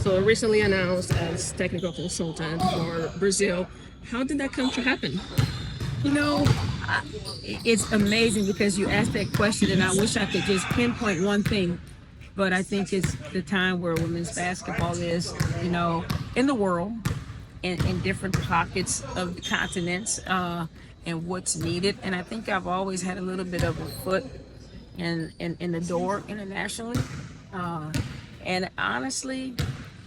So recently announced as technical consultant for Brazil. How did that come to happen? You know, it's amazing because you asked that question, and I wish I could just pinpoint one thing. But I think it's the time where women's basketball is, in the world, in different pockets of the continents, and what's needed. And I think I've always had a little bit of a foot in the door internationally. And honestly,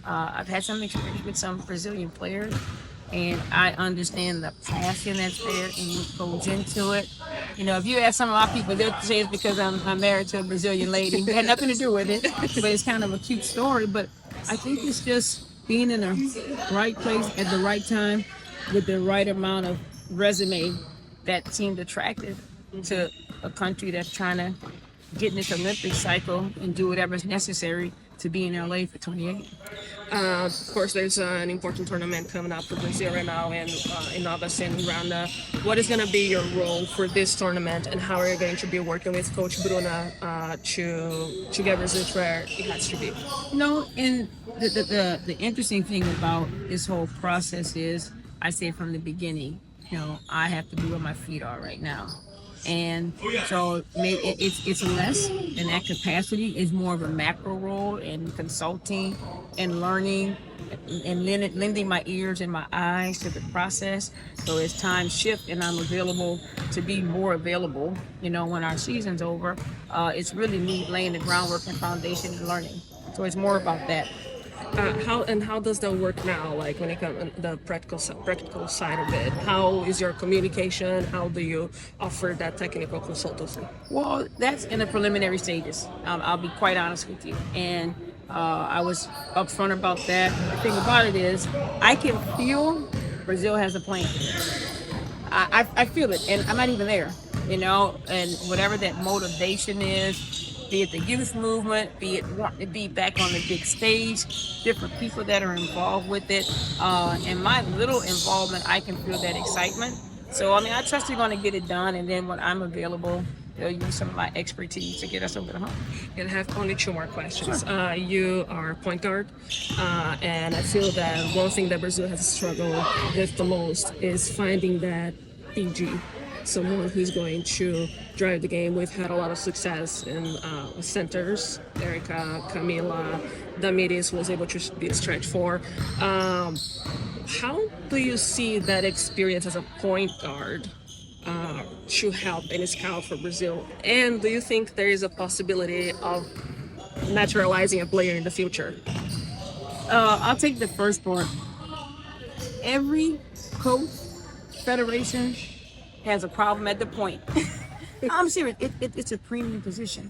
I've had some experience with some Brazilian players, and I understand the passion that's there and what goes into it. If you ask some of my people, they'll say it's because I'm married to a Brazilian lady. It had nothing to do with it, but it's kind of a cute story. But I think it's just being in the right place at the right time with the right amount of resume that seemed attractive to a country that's trying to get in this Olympic cycle and do whatever's necessary to be in LA for 28. Of course, there's an important tournament coming up for Brazil right now in August in Rwanda. What is going to be your role for this tournament, and how are you going to be working with Coach Bruna to get Brazil to where it has to be? And the interesting thing about this whole process is, I say from the beginning, I have to be where my feet are right now. And so it's less in that capacity. It's more of a macro role in consulting and learning and lending my ears and my eyes to the process. So as time shifts and I'm available to be more available, when our season's over, it's really me laying the groundwork and foundation and learning. So it's more about that. How does that work now? Like when it comes to the practical side of it, how is your communication? How do you offer that technical consultancy? Well, that's in the preliminary stages. I'll be quite honest with you, and I was upfront about that. The thing about it is, I can feel Brazil has a plan. I feel it, and I'm not even there. And whatever that motivation is. Be it the youth movement, be it wanting to be back on the big stage, different people that are involved with it. And my little involvement, I can feel that excitement. So, I trust they're going to get it done. And then when I'm available, they'll use some of my expertise to get us over the hump. And I have only two more questions. Sure. You are a point guard, and I feel that one thing that Brazil has struggled with the most is finding that PG. Someone who's going to drive the game. We've had a lot of success in centers. Erica, Camila, Damiris was able to be a stretch four. How do you see that experience as a point guard to help and scout for Brazil? And do you think there is a possibility of naturalizing a player in the future? I'll take the first part. Every coach, federation, has a problem at the point. I'm serious. It's a premium position.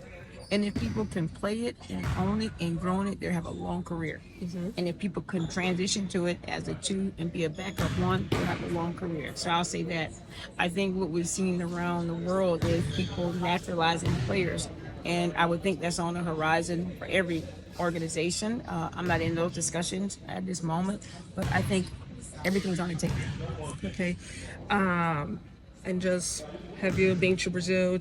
And if people can play it and own it and grow in it, they'll have a long career. Mm-hmm. And if people can transition to it as a two and be a backup one, they'll have a long career. So I'll say that. I think what we've seen around the world is people naturalizing players. And I would think that's on the horizon for every organization. I'm not in those discussions at this moment, but I think everything's on the table. Okay. And just, have you been to Brazil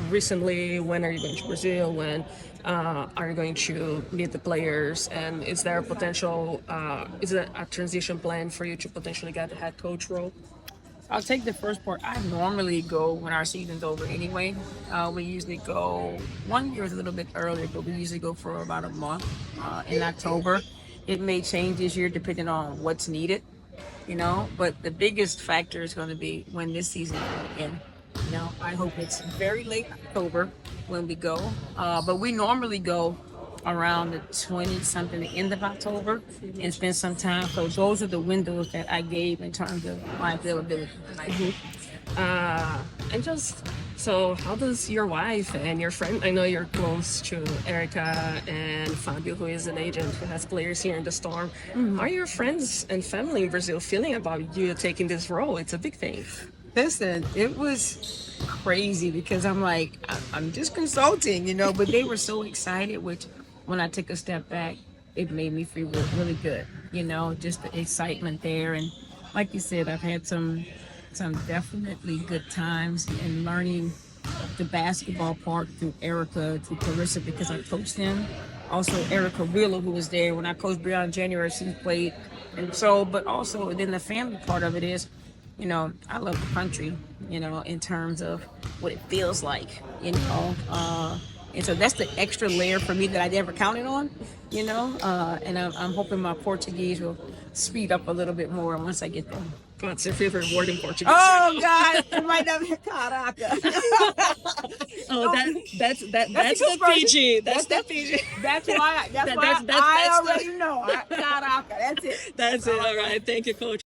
recently? When are you going to Brazil? When are you going to meet the players? And is there a potential, is it a transition plan for you to potentially get the head coach role? I'll take the first part. I normally go when our season's over anyway. We usually go, one year is a little bit earlier, but we usually go for about a month in October. It may change this year depending on what's needed. But the biggest factor is going to be when this season will end. I hope it's very late October when we go. But we normally go around the 20-something, the end of October, and spend some time. So those are the windows that I gave in terms of my availability. And just, so how does your wife and your friend, I know you're close to Erica and Fabio, who is an agent who has players here in the Storm. Mm-hmm. How are your friends and family in Brazil feeling about you taking this role? It's a big thing. Listen, it was crazy because I'm like, I'm just consulting, but they were so excited, which when I took a step back, it made me feel really good, just the excitement there. And like you said, I've had some definitely good times in learning the basketball part through Erica, through Clarissa, because I coached them. also Erica Wheeler, who was there when I coached Breon January. She played, and so, but also then the family part of it is, I love the country, in terms of what it feels like, and so that's the extra layer for me that I never counted on, and I'm hoping my Portuguese will speed up a little bit more once I get there. What's your favorite word in Portuguese? Oh God, it might not be caraca. That's the good PG. That's the PG. That's why I already know. Caraca. That's it. That's it. All right. Thank you, Coach.